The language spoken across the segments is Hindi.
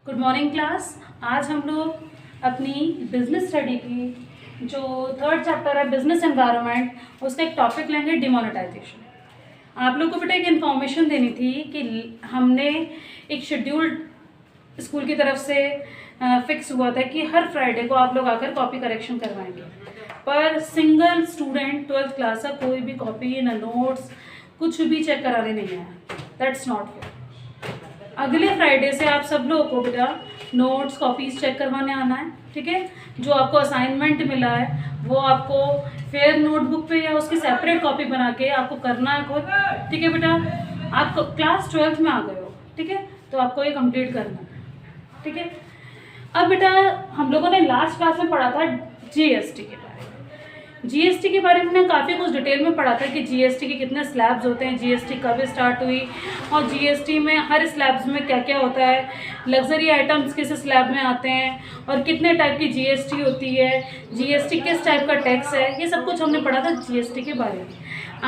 Good morning class. आज हम लोग अपनी बिजनेस स्टडी की जो थर्ड चैप्टर है बिजनेस एनवायरनमेंट, उसका एक टॉपिक लेंगे डिमोनेटाइजेशन। आप लोग को बेटा एक इन्फॉर्मेशन देनी थी कि हमने एक शेड्यूल स्कूल की तरफ से फिक्स हुआ था कि हर फ्राइडे को आप लोग आकर कॉपी करेक्शन करवाएंगे, पर सिंगल स्टूडेंट 12th क्लास का कोई भी कॉपी ना नोट्स कुछ भी चेक कराने नहीं आया। That's not fair. अगले फ्राइडे से आप सब लोगों को बेटा नोट्स कॉपीज चेक करवाने आना है, ठीक है। जो आपको असाइनमेंट मिला है वो आपको फेयर नोटबुक पे या उसकी सेपरेट कॉपी बना के आपको करना है खुद, ठीक है बेटा। आप क्लास 12th में आ गए हो, ठीक है, तो आपको ये कंप्लीट करना है, ठीक है। अब बेटा हम लोगों ने लास्ट क्लास में पढ़ा था जीएसटी के बारे में। जीएसटी के बारे में काफ़ी कुछ डिटेल में पढ़ा था कि जीएसटी के कितने स्लैब्स होते हैं, जीएसटी कब स्टार्ट हुई और जीएसटी में हर स्लैब्स में क्या क्या होता है, लग्जरी आइटम्स किस स्लैब में आते हैं और कितने टाइप की जीएसटी होती है, जीएसटी किस टाइप का टैक्स है, ये सब कुछ हमने पढ़ा था जीएसटी के बारे में।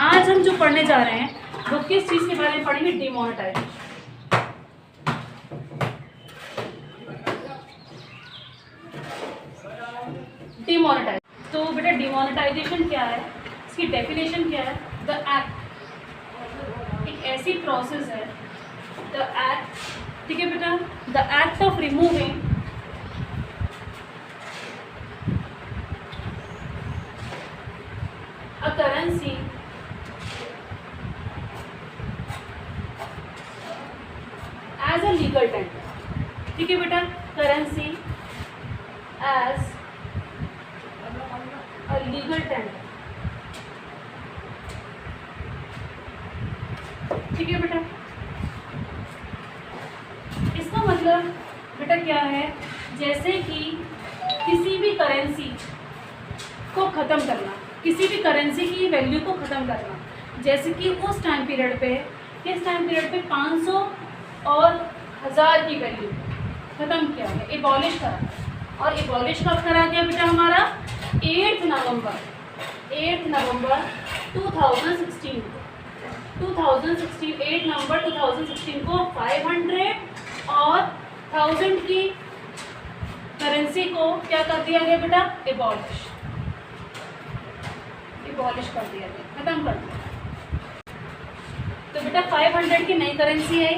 आज हम जो पढ़ने जा रहे हैं वो किस चीज़ के बारे में पढ़ेंगे, डिमोनेटाइजेशन। डिमोनेटाइजेशन तो बेटा डिमोनेटाइजेशन क्या है, इसकी डेफिनेशन क्या है। द एक्ट एक ऐसी प्रोसेस है, द एक्ट, ठीक है बेटा, the act of removing a currency as a legal tender, ठीक है बेटा, currency as a legal tender, ठीक है बेटा। इसका मतलब बेटा क्या है, जैसे कि किसी भी करेंसी को ख़त्म करना, किसी भी करेंसी की वैल्यू को ख़त्म करना, जैसे कि उस टाइम पीरियड पे, किस टाइम पीरियड पे 500 और 1000 की वैल्यू ख़त्म किया गया, एबॉलिश करा। और एबॉलिश कब करा गया बेटा, हमारा 8 नवंबर 2016 8 नवंबर 2016 को 500 और 1000 की करेंसी को क्या कर दिया गया बेटा, एबॉलिश कर दिया गया, खत्म कर दिया। तो बेटा 500 की नई करेंसी आई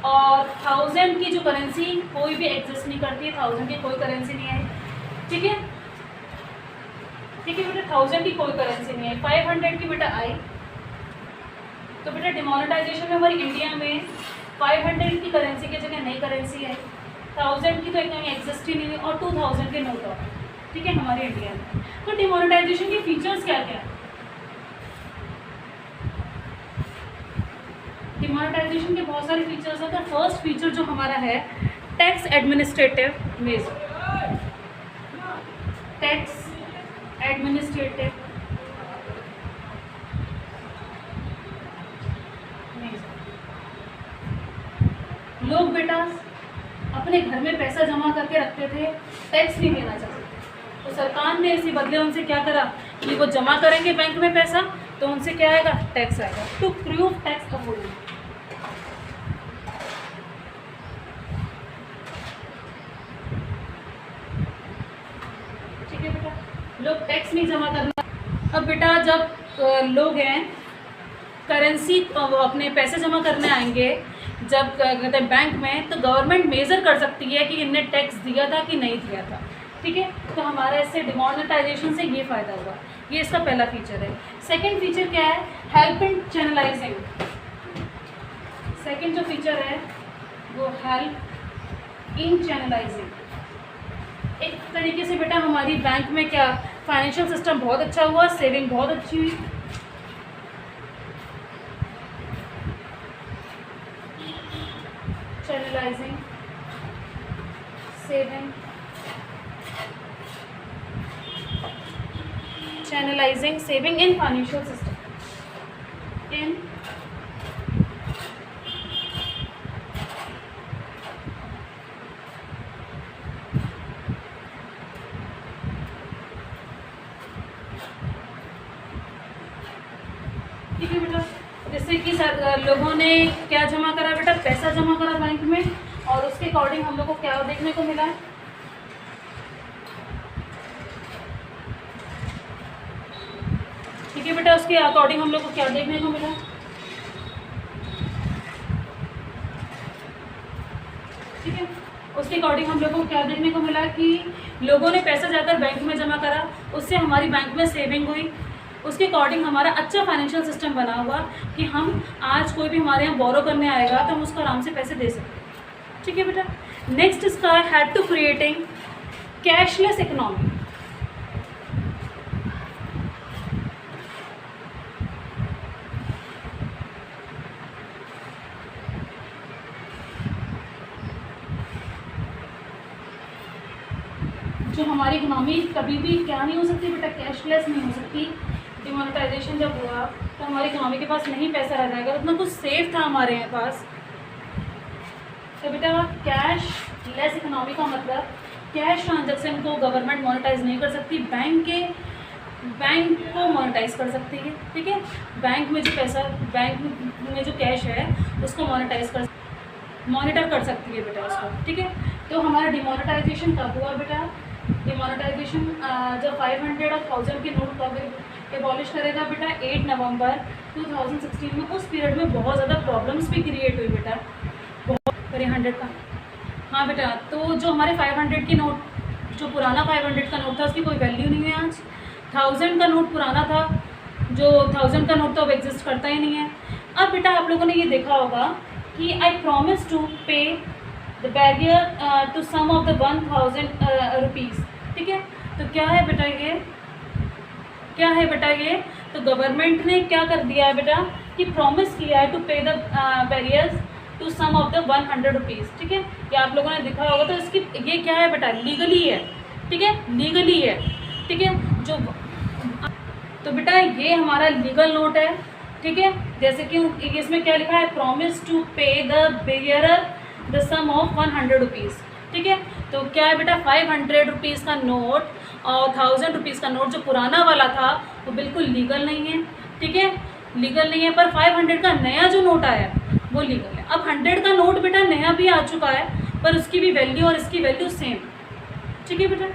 और 1000 की जो करेंसी कोई भी एग्जिस्ट नहीं करती है, 1000 की कोई करेंसी नहीं आई, ठीक है, ठीक है बेटा। 1000 की कोई करेंसी नहीं आई, 500 की बेटा आई। तो बेटा डिमोनेटाइजेशन में हमारी इंडिया में 500 की करेंसी की जगह नई करेंसी आई, 1000 की तो एक एग्जिस्ट ही नहीं है और 2000 के नोट ऑफ, ठीक है, हमारे इंडिया में। तो डिमोनेटाइजेशन के फीचर्स क्या क्या है, डिमोनेटाइजेशन के बहुत सारे फीचर्स हैं। तो फर्स्ट फीचर जो हमारा है tax administrative measure, tax administrative measure. लोग बेटा अपने घर में पैसा जमा करके रखते थे, टैक्स नहीं देना चाहते थे, तो सरकार ने इसी बदले उनसे क्या करा कि वो जमा करेंगे बैंक में पैसा तो उनसे क्या आएगा, टैक्स आएगा। टू प्रूव टैक्स अवॉइडेंस, ठीक है बेटा, लोग टैक्स नहीं जमा करना। अब बेटा जब लोग हैं करेंसी अपने पैसे जमा करने आएंगे, जब कहते हैं बैंक में, तो गवर्नमेंट मेजर कर सकती है कि इनने टैक्स दिया था कि नहीं दिया था, ठीक है। तो हमारा इससे डिमोनेटाइजेशन से ये फ़ायदा हुआ, ये इसका पहला फीचर है। सेकंड फीचर क्या है, हेल्प इन चैनलाइजिंग। सेकंड जो फीचर है वो हेल्प इन चैनलाइजिंग। एक तरीके से बेटा हमारी बैंक में क्या फाइनेंशियल सिस्टम बहुत अच्छा हुआ, सेविंग बहुत अच्छी हुई, channelizing saving, channelizing saving in financial system, इन ठीक है बेटा। जैसे कि लोगों ने क्या जमा करा बेटा, पैसा जमा करा बैंक में और उसके अकॉर्डिंग हम लोग को क्या देखने को मिला है, ठीक है बेटा, उसके अकॉर्डिंग हम लोग को क्या देखने को मिला, ठीक है, उसके अकॉर्डिंग हम लोगों को क्या देखने को मिला कि लोगों ने पैसा जाकर बैंक में जमा करा, उससे हमारी बैंक में सेविंग हुई, उसके अकॉर्डिंग हमारा अच्छा फाइनेंशियल सिस्टम बना हुआ कि हम आज कोई भी हमारे यहाँ बोरो करने आएगा तो हम उसको आराम से पैसे दे सकते, ठीक है बेटा। नेक्स्ट इसका had to creating cashless economy. जो हमारी इकोनॉमी कभी भी क्या नहीं हो सकती बेटा, कैशलेस नहीं हो सकती। डिमोनेटाइजेशन जब हुआ तो हमारी इकोनॉमी के पास नहीं पैसा रह जाएगा, उतना कुछ सेफ था हमारे यहाँ पास। तो बेटा कैशलेस इकोनॉमी का मतलब कैश ट्रांजैक्शन को गवर्नमेंट मोनेटाइज नहीं कर सकती, बैंक को मोनेटाइज कर सकती है, ठीक है। बैंक में जो पैसा, बैंक में जो कैश है उसको मॉनिटर कर सकती है बेटा उसको, ठीक है। तो हमारा डिमोनेटाइजेशन कब हुआ बेटा, डिमोनेटाइजेशन जब 500 और 1000 के नोट कब एबॉलिश करेगा बेटा, 8 नवंबर 2016 में। उस पीरियड में बहुत ज़्यादा प्रॉब्लम्स भी क्रिएट हुई बेटा, बहुत 100 का, हाँ बेटा। तो जो हमारे 500 के नोट, जो पुराना 500 का नोट था उसकी कोई वैल्यू नहीं है आज। 1000 का नोट पुराना था, जो 1000 का नोट तो अब एग्जिस्ट करता ही नहीं है। अब बेटा आप लोगों ने ये देखा होगा कि I promise to pay the bearer to sum of the 1000 rupees, ठीक है। तो क्या है बेटा ये, तो गवर्नमेंट ने क्या कर दिया है बेटा कि प्रॉमिस किया है to pay the bearers to sum of the 100 rupees, ठीक है। ये आप लोगों ने देखा होगा। तो इसकी ये क्या है बेटा, लीगली है, ठीक है, लीगली है, ठीक है। जो तो बेटा ये हमारा लीगल नोट है, ठीक है। जैसे कि इसमें क्या लिखा है, promise to pay the bearer the sum of 100 rupees, ठीक है। तो क्या है बेटा, 500 रुपीज़ का नोट और 1000 रुपीज़ का नोट जो पुराना वाला था वो बिल्कुल लीगल नहीं है, ठीक है, लीगल नहीं है। पर 500 का नया जो नोट आया वो लीगल है। अब 100 का नोट बेटा नया भी आ चुका है, पर उसकी भी वैल्यू और इसकी वैल्यू सेम, ठीक है बेटा,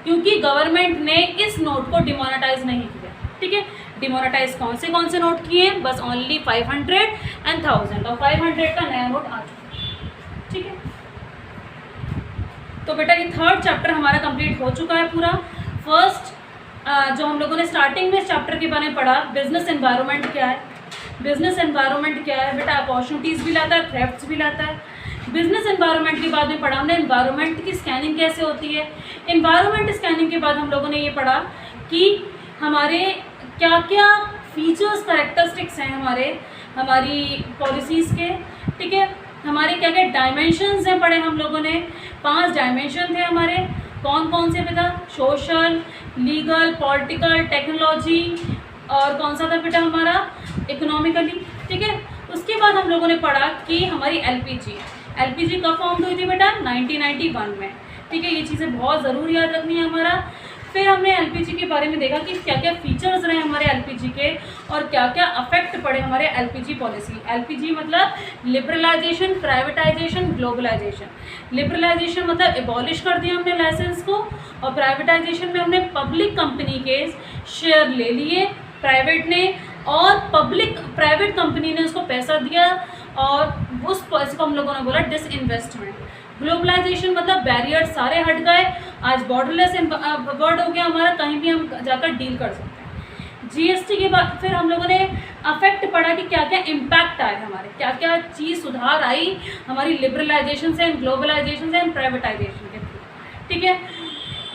क्योंकि गवर्नमेंट ने इस नोट को डिमोनेटाइज नहीं किया, ठीक है। डिमोनेटाइज कौन से नोट किए हैं, बस ओनली 500 एंड 1000, और 500 का नया नोट आ चुका है, ठीक है। तो बेटा ये 3rd चैप्टर हमारा कंप्लीट हो चुका है पूरा। फर्स्ट जो हम लोगों ने स्टार्टिंग में इस चैप्टर के बारे में पढ़ा, बिजनेस एनवायरनमेंट क्या है, बिजनेस एनवायरनमेंट क्या है बेटा, अपॉर्चुनिटीज़ भी लाता है, थ्रेट्स भी लाता है। बिजनेस एनवायरनमेंट के बाद में पढ़ा हमने एनवायरनमेंट की स्कैनिंग कैसे होती है। एनवायरनमेंट स्कैनिंग के बाद हम लोगों ने ये पढ़ा कि हमारे क्या क्या फीचर्स, कैरेक्टरिस्टिक्स हैं हमारी पॉलिसीज़ के, ठीक है। हमारे क्या क्या डायमेंशंस हैं पढ़े हम लोगों ने, 5 डायमेंशन थे हमारे। कौन कौन से बेटा, सोशल, लीगल, पॉलिटिकल, टेक्नोलॉजी, और कौन सा था बेटा हमारा, इकोनॉमिकली, ठीक है। उसके बाद हम लोगों ने पढ़ा कि हमारी एलपीजी कब फॉर्म हुई थी बेटा, 1991 में, ठीक है। ये चीज़ें बहुत ज़रूर याद रखनी है हमारा। फिर हमने एलपीजी के बारे में देखा कि क्या क्या फीचर्स रहे हमारे एलपीजी के और क्या क्या अफेक्ट पड़े हमारे एलपीजी पॉलिसी। एलपीजी मतलब लिबरलाइजेशन, प्राइवेटाइजेशन, ग्लोबलाइजेशन। लिबरलाइजेशन मतलब एबॉलिश कर दिया हमने लाइसेंस को, और प्राइवेटाइजेशन में हमने पब्लिक कंपनी के शेयर ले लिए प्राइवेट ने, और प्राइवेट कंपनी ने उसको पैसा दिया और उस पैसे को हम लोगों ने बोला डिसइन्वेस्टमेंट। ग्लोबलाइजेशन मतलब बैरियर सारे हट गए, आज बॉर्डरलेस वर्ल्ड हो गया हमारा, कहीं भी हम जाकर डील कर सकते हैं। जीएसटी के बाद फिर हम लोगों ने अफेक्ट पढ़ा कि क्या क्या इम्पैक्ट आए हमारे, क्या क्या चीज़ सुधार आई हमारी लिबरलाइजेशन से एंड ग्लोबलाइजेशन से एंड प्राइवेटाइजेशन के थ्रू, ठीक है।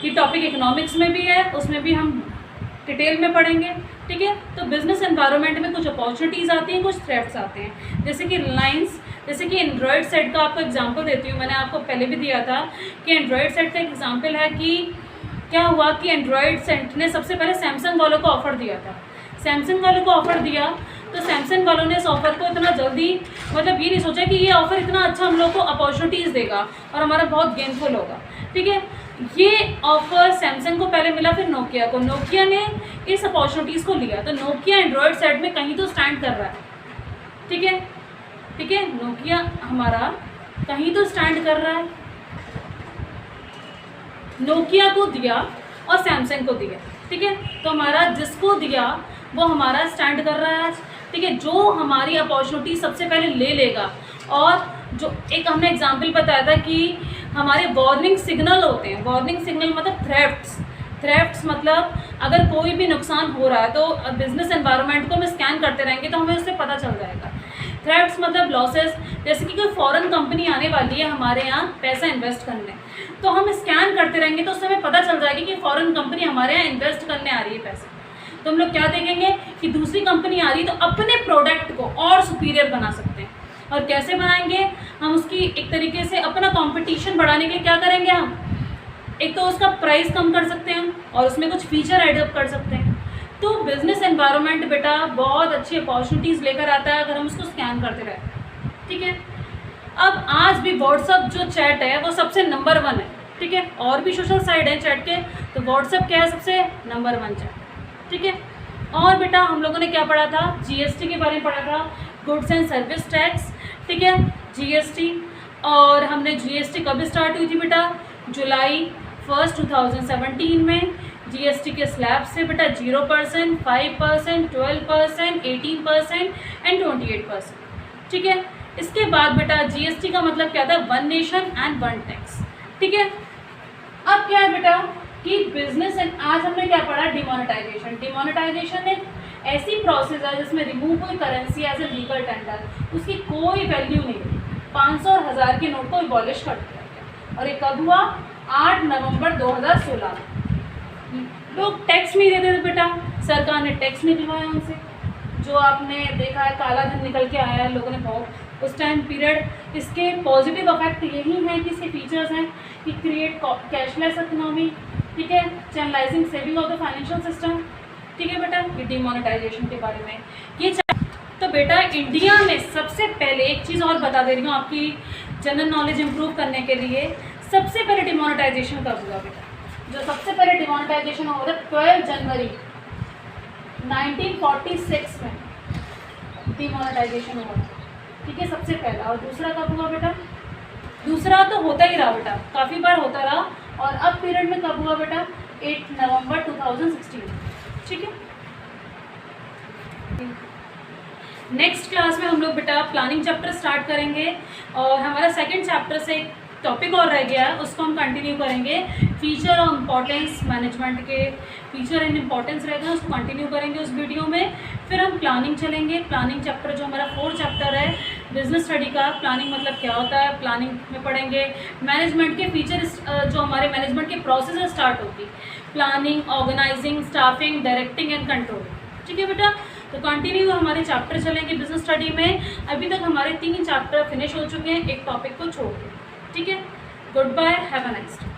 ये टॉपिक इकोनॉमिक्स में भी है, उसमें भी हम डिटेल में पढ़ेंगे, ठीक है। तो बिजनेस एनवायरनमेंट में कुछ अपॉर्चुनिटीज़ आती हैं, कुछ थ्रेट्स आते हैं। जैसे कि रिलायंस, जैसे कि एंड्रॉयड सेट का आपको एग्जांपल देती हूँ, मैंने आपको पहले भी दिया था कि एंड्रॉयड सेट का एग्जांपल है कि क्या हुआ कि एंड्रॉयड सेट ने सबसे पहले सैमसंग वालों को ऑफ़र दिया था। सैमसंग वालों को ऑफ़र दिया तो सैमसंग वालों ने इस ऑफ़र को इतना जल्दी, मतलब ये नहीं सोचा कि ये ऑफ़र इतना अच्छा हम लोग को अपॉर्चुनिटीज़ देगा और हमारा बहुत गेनफुल होगा, ठीक है। ये ऑफ़र सैमसंग को पहले मिला, फिर नोकिया को। नोकिया ने इस अपॉर्चुनिटीज़ को लिया, तो नोकिया एंड्रॉयड सेट में कहीं तो स्टैंड कर रहा है, ठीक है, ठीक है। नोकिया हमारा कहीं तो स्टैंड कर रहा है। नोकिया को दिया और सैमसंग को दिया, ठीक है, तो हमारा जिसको दिया वो हमारा स्टैंड कर रहा है आज, ठीक है। जो हमारी अपॉर्चुनिटी सबसे पहले ले लेगा, और जो एक हमने एग्जांपल बताया था कि हमारे वार्निंग सिग्नल होते हैं, वार्निंग सिग्नल मतलब थ्रेफ्ट्स मतलब अगर कोई भी नुकसान हो रहा है तो बिजनेस एनवायरनमेंट को हम स्कैन करते रहेंगे तो हमें उससे पता चल जाएगा। थ्रेफ्ट्स मतलब लॉसेस, जैसे कि कोई फॉरेन कंपनी आने वाली है हमारे यहाँ पैसा इन्वेस्ट करने, तो हम स्कैन करते रहेंगे तो उससे हमें पता चल जाएगी कि फॉरेन कंपनी हमारे यहाँ इन्वेस्ट करने आ रही है पैसे। तो हम लोग क्या देखेंगे कि दूसरी कंपनी आ रही है तो अपने प्रोडक्ट को और सुपीरियर बना सकते हैं। और कैसे बनाएंगे हम, उसकी एक तरीके से अपना कंपटीशन बढ़ाने के लिए क्या करेंगे हम, एक तो उसका प्राइस कम कर सकते हैं और उसमें कुछ फीचर एडअप कर सकते हैं। तो बिजनेस एनवायरनमेंट बेटा बहुत अच्छी अपॉर्चुनिटीज़ लेकर आता है अगर हम उसको स्कैन करते रहते हैं, ठीक है। अब आज भी व्हाट्सअप जो चैट है वो सबसे नंबर 1 है, ठीक है। और भी सोशल साइट है चैट के, तो व्हाट्सअप क्या है, सबसे नंबर 1 चैट, ठीक है। और बेटा हम लोगों ने क्या पढ़ा था, जीएसटी के बारे में पढ़ा था, गुड्स एंड सर्विस टैक्स, ठीक है, जीएसटी। और हमने जीएसटी कब स्टार्ट हुई थी बेटा, जुलाई 1, 2017 में। जीएसटी के स्लैब से बेटा 0%, 5%, 12%, 18% एंड 28%, ठीक है। इसके बाद बेटा जीएसटी का मतलब क्या था, 1 नेशन एंड 1 टैक्स, ठीक है। अब क्या है बेटा कि बिजनेस, आज हमने क्या पढ़ा, डिमोनेटाइजेशन। डिमोनेटाइजेशन एक ऐसी प्रोसेस है जिसमें रिमूव हुई currency as a legal tender, उसकी कोई वैल्यू नहीं है, 500 और 1000 के नोट को एबॉलिश कर दिया गया। और ये कब हुआ, 8 नवंबर 2016। लोग टैक्स नहीं देते थे बेटा, सरकार ने टैक्स नहीं दिलवाया उनसे। जो आपने देखा है काला धन निकल के आया है लोगों ने बहुत उस टाइम पीरियड। इसके पॉजिटिव इफेक्ट यही हैं कि इसके फीचर्स हैं कि क्रिएट कैशलेस इकोनॉमी, ठीक है, channelising saving of the financial system, ठीक है बेटा। ये डिमोनेटाइजेशन के बारे में ये तो बेटा इंडिया में सबसे पहले एक चीज़ और बता दे रही हूँ आपकी जनरल नॉलेज इंप्रूव करने के लिए। सबसे पहले डिमोनेटाइजेशन कब हुआ बेटा, जो सबसे पहले डिमोनेटाइजेशन हुआ था 12 जनवरी 1946 में डिमोनेटाइजेशन हुआ, ठीक है, सबसे पहला। और दूसरा कब हुआ बेटा, दूसरा तो होता ही रहा बेटा, काफ़ी बार होता रहा। और अब पीरियड में कब हुआ बेटा, 8 नवंबर 2016, ठीक है। नेक्स्ट क्लास में हम लोग बेटा प्लानिंग चैप्टर स्टार्ट करेंगे, और हमारा सेकंड चैप्टर से एक टॉपिक और रह गया है, उसको हम कंटिन्यू करेंगे। फीचर और इम्पोर्टेंस, मैनेजमेंट के फीचर एंड इम्पोर्टेंस रहेगा, उसको कंटिन्यू करेंगे उस वीडियो में। फिर हम प्लानिंग चलेंगे, प्लानिंग चैप्टर जो हमारा 4th चैप्टर है बिजनेस स्टडी का। प्लानिंग मतलब क्या होता है, प्लानिंग में पढ़ेंगे मैनेजमेंट के फीचर्स, जो हमारे मैनेजमेंट के प्रोसेस स्टार्ट होगी, planning, organising, staffing, directing and control, ठीक है बेटा। तो कंटिन्यू हमारे चैप्टर चलेंगे बिजनेस स्टडी में। अभी तक हमारे 3 चैप्टर फिनिश हो चुके हैं एक टॉपिक को छोड़ के, ठीक है। Goodbye, have a nice day.